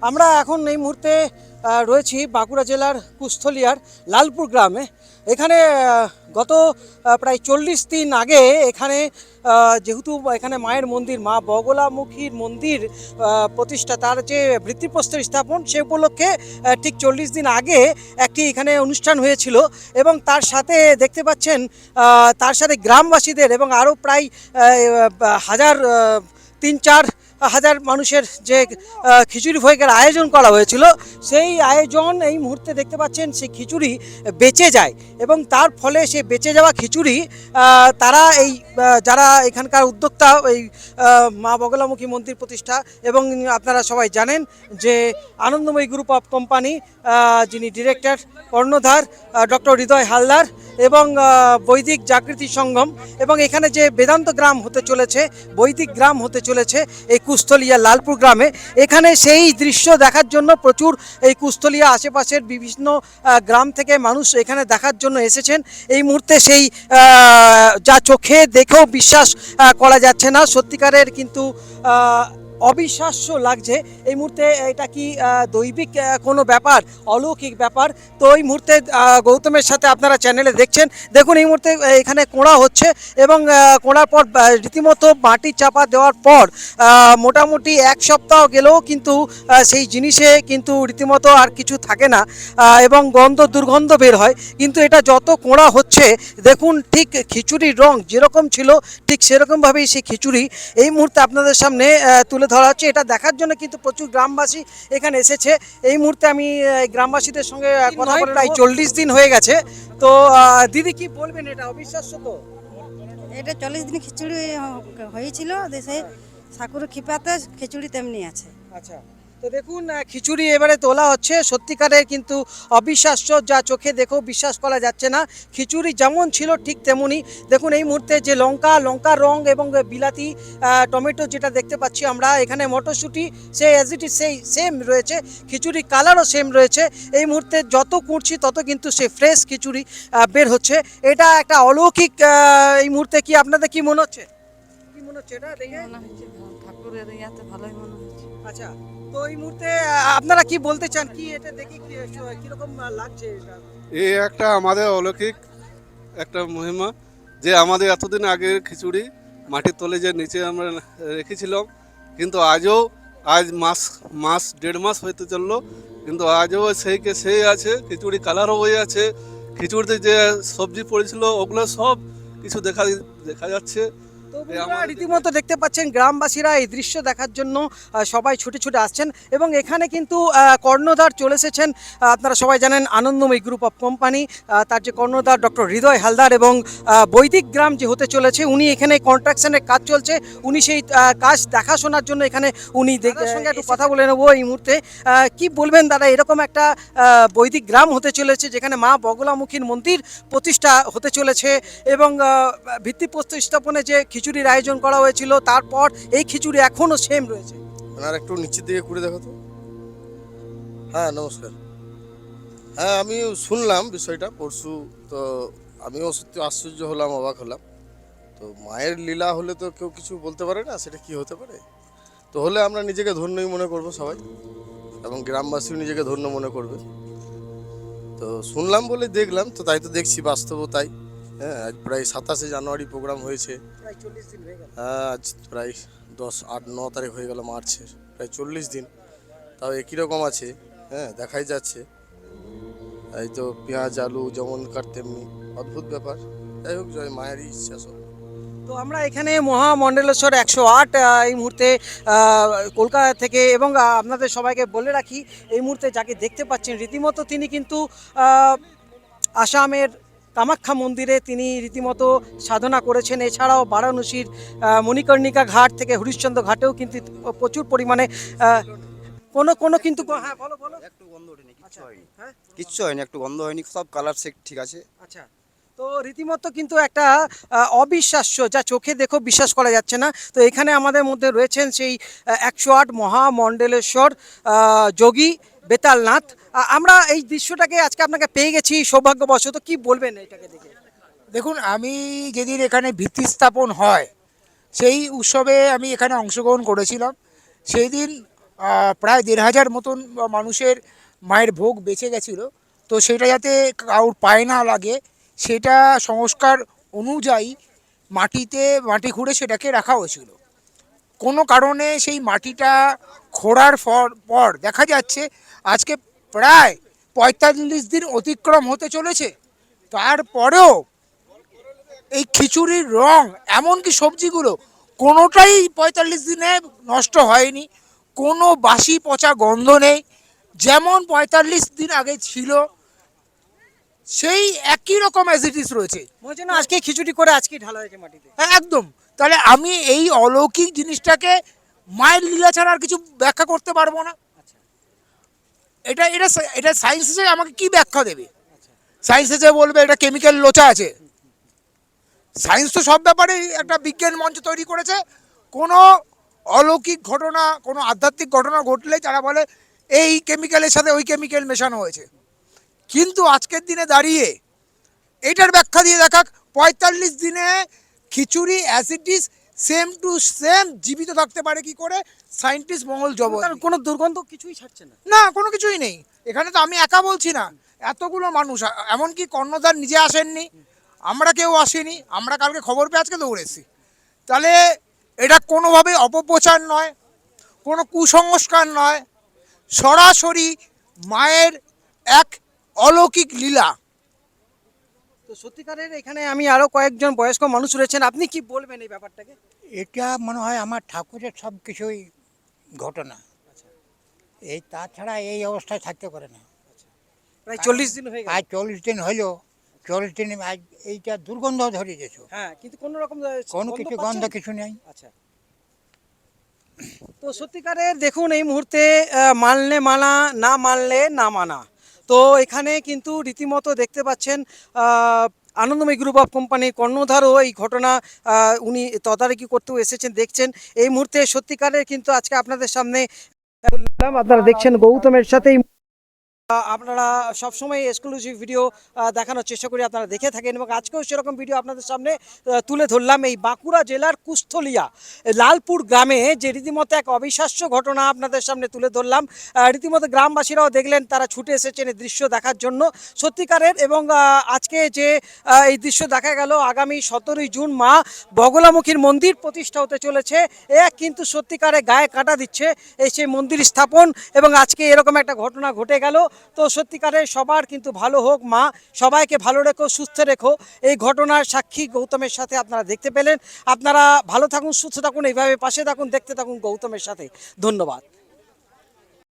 আমরা এখন এই মুহূর্তে রয়েছি বাঁকুড়া জেলার কুস্থলিয়ার লালপুর গ্রামে। এখানে গত প্রায় 40 দিন আগে এখানে যেহেতু এখানে মায়ের মন্দির, মা বগলামুখীর মন্দির প্রতিষ্ঠা, তার যে ভিত্তিপ্রস্তর স্থাপন সে উপলক্ষে ঠিক 40 দিন আগে একটি এখানে অনুষ্ঠান হয়েছিল। এবং তার সাথে দেখতে পাচ্ছেন তার সাথে গ্রামবাসীদের এবং আরও প্রায় হাজার 3-4 হাজার মানুষের যে খিচুড়ি ভোগের আয়োজন করা হয়েছিল, সেই আয়োজন এই মুহূর্তে দেখতে পাচ্ছেন সেই খিচুড়ি বেঁচে যায়। এবং তার ফলে সেই বেঁচে যাওয়া খিচুড়ি তারা এই যারা এখানকার উদ্যোক্তা, এই মা বগলামুখী মন্দির প্রতিষ্ঠা, এবং আপনারা সবাই জানেন যে আনন্দময়ী গ্রুপ অফ কোম্পানি, যিনি ডিরেক্টর কর্ণধার ডক্টর হৃদয় হালদার, এবং বৈদিক জাগৃতি সঙ্গম, এবং এখানে যে বেদান্ত গ্রাম হতে চলেছে, বৈদিক গ্রাম হতে চলেছে এই কুস্থলিয়া লালপুর গ্রামে। এখানে সেই দৃশ্য দেখার জন্য প্রচুর এই কুস্থলিয়া আশেপাশের বিভিন্ন গ্রাম থেকে মানুষ এখানে দেখার জন্য এসেছেন। এই মুহূর্তে সেই যা চোখে দেখেও বিশ্বাস করা যাচ্ছে না, সত্যিকারের কিন্তু অবিশ্বাস্য লাগছে এই মুহূর্তে। এটা কি দৈবিক কোনো ব্যাপার, অলৌকিক ব্যাপার? তো এই মুহূর্তে গৌতমের সাথে আপনারা চ্যানেলে দেখছেন, দেখুন এই মুহূর্তে এখানে কোড়া হচ্ছে, এবং কোড়ার পর রীতিমতো মাটি চাপা দেওয়ার পর মোটামুটি 1 সপ্তাহ গেলেও কিন্তু সেই জিনিসে কিন্তু রীতিমতো আর কিছু থাকে না, এবং দুর্গন্ধ বের হয়। কিন্তু এটা যত কোড়া হচ্ছে, দেখুন ঠিক খিচুড়ির রং যেরকম ছিল ঠিক সেরকমভাবেই সেই খিচুড়ি এই মুহূর্তে আপনাদের সামনে তুলে ধরা হচ্ছে। এটা দেখার জন্য কিন্তু প্রচুর গ্রামবাসী এখানে এসেছে। এই মুহূর্তে আমি গ্রামবাসীদের সঙ্গে কথা বলে, প্রায় 40 দিন হয়ে গেছে। তো দিদি কি বলবেন, এটা অবিশ্বাস্য তো? এটা 40 দিন খিচুড়ি হয়েছিল, দেশে ঠাকুর কৃপাতে খিচুড়ি তেমনি আছে। আচ্ছা, তো দেখুন খিচুড়ি এবারে তোলা হচ্ছে, সত্যিকারের কিন্তু অবিশ্বাস্য, যা চোখে দেখেও বিশ্বাস করা যাচ্ছে না। খিচুড়ি যেমন ছিল ঠিক তেমনই। দেখুন এই মুহূর্তে যে লঙ্কার রং এবং বিলাতি টমেটো যেটা দেখতে পাচ্ছি আমরা, এখানে মটরশুঁটি সেই অ্যাজ ইট ইজ সেই সেম রয়েছে, খিচুড়ি কালারও সেম রয়েছে। এই মুহূর্তে যত কুড়ছি তত কিন্তু সে ফ্রেশ খিচুড়ি বের হচ্ছে। এটা একটা অলৌকিক। এই মুহূর্তে কি আপনাদের কি মনে হচ্ছে, কি মনে হচ্ছে এটা দেখে? মনে হচ্ছে ঠাকুরের ইয়াতে ভালোই মনে হচ্ছে। আচ্ছা, তো এই মুহূর্তে আপনারা কি বলতে চান, কি এটা দেখে কিরকম লাগছে এটা? এই একটা আমাদের অলৌকিক একটা মহিমা, যে আমাদের এতদিন আগের খিচুড়ি মাটির তলে যে নিচে আমরা রেখেছিলাম, কিন্তু আজ মাস 1.5 মাস হইতে চললো, কিন্তু আজও সেই আছে, খিচুড়ি কালারও হয়ে আছে। খিচুড়িতে যে সবজি পড়েছিল ওগুলো সব কিছু দেখা যাচ্ছে। তো বন্ধুরা, রীতিমতো দেখতে পাচ্ছেন গ্রামবাসীরা এই দৃশ্য দেখার জন্য সবাই ছুটে ছুটে আসছেন, এবং এখানে কিন্তু কর্ণধার চলে এসেছেন। আপনারা সবাই জানেন আনন্দময়ী গ্রুপ অফ কোম্পানি, তার যে কর্ণধার ডক্টর হৃদয় হালদার, এবং বৈদিক গ্রাম যে হতে চলেছে, উনি এখানে কনস্ট্রাকশনের কাজ চলছে, উনি সেই কাজ দেখাশোনার জন্য এখানে উনি সঙ্গে একটু কথা বলে নেবো এই মুহূর্তে। কি বলবেন দাদা, এরকম একটা বৈদিক গ্রাম হতে চলেছে যেখানে মা বগলামুখীর মন্দির প্রতিষ্ঠা হতে চলেছে, এবং ভিত্তিপ্রস্তর স্থাপনে যে খিচুড়ির আয়োজন করা হয়েছিল, তারপর এই খিচুড়ি এখনো সেম রয়েছে। আর একটু নিচের দিকে ঘুরে দেখো তো। হ্যাঁ, নমস্কার। হ্যাঁ, আমি শুনলাম বিষয়টা পরশু, তো আমিও সত্যি আশ্চর্য হলাম, অবাক হলাম। তো মায়ের লীলা হলে তো কেউ কিছু বলতে পারে না, সেটা কি হতে পারে। তো হলে আমরা নিজেকে ধন্যই মনে করব সবাই, এবং গ্রামবাসীও নিজেকে ধন্য মনে করবে। তো শুনলাম বলে দেখলাম, তো তাই তো দেখছি, বাস্তবও তাই। হ্যাঁ, আজ প্রায় 27শে জানুয়ারি প্রোগ্রাম হয়েছে। হ্যাঁ, আজ প্রায় 10, 8, 9 তারিখ হয়ে গেল মার্চের, প্রায় 40 দিন, তাও একই রকম আছে। হ্যাঁ, দেখাই যাচ্ছে। এই তো পেঁয়াজ আলু যেমনকার তেমনি, অদ্ভুত ব্যাপার। যাই হোক, জয় মায়েরই ইচ্ছা সব। তো আমরা এখানে মহামণ্ডলেশ্বর 108 এই মুহূর্তে কলকাতা থেকে, এবং আপনাদের সবাইকে বলে রাখি এই মুহূর্তে যাকে দেখতে পাচ্ছেন রীতিমতো তিনি কিন্তু আসামের কামাখ্যা মন্দিরে তিনি রীতিমতো সাধনা করেছেন। এছাড়াও বারাণসীর মণিকর্ণিকা ঘাট থেকে হরিশ্চন্দ্র ঘাটেও কিন্তু প্রচুর পরিমাণে কোনো কিন্তু, হ্যাঁ বলো বলো। একটু গন্ধ ওঠেনি, কিচ্ছু হয়নি। হ্যাঁ, কিচ্ছু হয়নি, একটু গন্ধ হয়নি, সব কালার সেক ঠিক আছে। আচ্ছা, তো রীতিমতো কিন্তু একটা অবিশ্বাস্য, যা চোখে দেখো বিশ্বাস করা যাচ্ছে না। তো এখানে আমাদের মধ্যে রয়েছেন সেই 108 মহামণ্ডলেশ্বর যোগী বেতালনাথ। আমরা এই দৃশ্যটাকে আজকে আপনাকে পেয়ে গেছি সৌভাগ্যবশত, কি বলবেন এটাকে দেখে? দেখুন, আমি যেদিন এখানে ভিত্তি স্থাপন হয় সেই উৎসবে আমি এখানে অংশগ্রহণ করেছিলাম। সেই দিন প্রায় ১,৫০০ মতন মানুষের মায়ের ভোগ বেঁচে গেছিলো। তো সেটা যাতে কারোর পায়ে না লাগে সেটা সংস্কার অনুযায়ী মাটি খুঁড়ে সেটাকে রাখা হয়েছিল। কোনো কারণে সেই মাটিটা খোঁড়ার পর দেখা যাচ্ছে আজকে প্রায় ৪৫ দিন অতিক্রম হতে চলেছে, তারপরেও এই খিচুড়ির রং এমনকি সবজিগুলো কোনোটাই ৪৫ দিনে নষ্ট হয়নি, কোনো বাসি পচা গন্ধ নেই, যেমন ৪৫ দিন আগে ছিল সেই একই রকম অ্যাজ ইট ইজ রয়েছে। মনে হচ্ছে না আজকে খিচুড়ি করে আজকে ঢালা হয়েছে মাটিতে। হ্যাঁ, একদম। তাহলে আমি এই অলৌকিক জিনিসটাকে মায়ের লীলা ছাড়া আর কিছু ব্যাখ্যা করতে পারবো না। এটা এটা এটা সায়েন্স এসে আমাকে কি ব্যাখ্যা দেবে? সায়েন্স এসে বলবে এটা কেমিক্যাল লোচা আছে। সায়েন্স তো সব ব্যাপারেই একটা বিজ্ঞান মঞ্চ তৈরি করেছে। কোনো অলৌকিক ঘটনা, কোনো আধ্যাত্মিক ঘটনা ঘটলেই তারা বলে এই কেমিক্যালের সাথে ওই কেমিক্যাল মেশানো হয়েছে। কিন্তু আজকের দিনে দাঁড়িয়ে এটার ব্যাখ্যা দিয়ে দেখাক ৪৫ দিনে খিচুড়ি as it is same to same জীবিত থাকতে পারে কি করে? সায়েন্টিস্ট মঙ্গল জগৎ তার কোনো দুর্গন্ধ কিছুই ছাড়ছে না। না, কোনো কিছুই নেই। এখানে তো আমি একা বলছি না, এতগুলো মানুষ, এমনকি কর্ণধার নিজে আসেননি, আমরা কেউ আসিনি, আমরা কালকে খবর পেয়ে আজকে দৌড়েছি। তাহলে এটা কোনোভাবে অপপ্রচার নয়, কোনো কুসংস্কার নয়, সরাসরি মায়ের এক অলৌকিক লীলা। তো সত্যিকারের এখানে আমি আরো কয়েকজন বয়স্ক মানুষ রয়েছেন, আপনি কি বলবেন এই ব্যাপারটাকে? এটা মনে হয় আমার ঠাকুরের সব কিছুই ঘটনা। এই তাছাড়া এই অবস্থায় থাকতে পারে না। প্রায় 40 দিন হয়ে গেল। আজ 40 দিন হলো, 40 দিনে আজ এইটা দুর্গন্ধ ধরে গেছে, হ্যাঁ, কিন্তু কোনো রকম কোনো কিছু গন্ধ পাচ্ছেন? কিছু নেই। আচ্ছা। তো সত্যিকারের দেখুন এই মুহূর্তে মানলে মানা, না মানলে না মানা। তো এখানে কিন্তু রীতিমতো দেখতে পাচ্ছেন আনন্দময়ী গ্রুপ অফ কোম্পানির কর্ণধারও এই ঘটনা উনি তদারকি করতেও এসেছেন, দেখছেন এই মুহূর্তে। সত্যিকারের কিন্তু আজকে আপনাদের সামনে আপনারা দেখছেন গৌতমের সাথেই আপনারা সবসময় এক্সক্লুসিভ ভিডিও দেখানোর চেষ্টা করি, আপনারা দেখে থাকেন এবং আজকেও সেরকম ভিডিও আপনাদের সামনে তুলে ধরলাম। এই বাঁকুড়া জেলার কুস্থলিয়া লালপুর গ্রামে যে রীতিমতো এক অবিশ্বাস্য ঘটনা আপনাদের সামনে তুলে ধরলাম। রীতিমতো গ্রামবাসীরাও দেখলেন, তারা ছুটে এসেছেন এই দৃশ্য দেখার জন্য সত্যিকারের। এবং আজকে যে এই দৃশ্য দেখা গেল, আগামী 17ই জুন মা বগলামুখীর মন্দির প্রতিষ্ঠা হতে চলেছে, এ কিন্তু সত্যিকারে গায়ে কাটা দিচ্ছে এই সেই মন্দির স্থাপন। এবং আজকে এরকম একটা ঘটনা ঘটে গেল। তো সত্যিকারের সবার কিন্তু ভালো হোক মা, সবাইকে ভালো রেখো, সুস্থ রেখো। এই ঘটনার সাক্ষী গৌতমের সাথে আপনারা দেখতে পেলেন। আপনারা ভালো থাকুন, সুস্থ থাকুন, এইভাবে পাশে থাকুন, দেখতে থাকুন গৌতমের সাথে। ধন্যবাদ।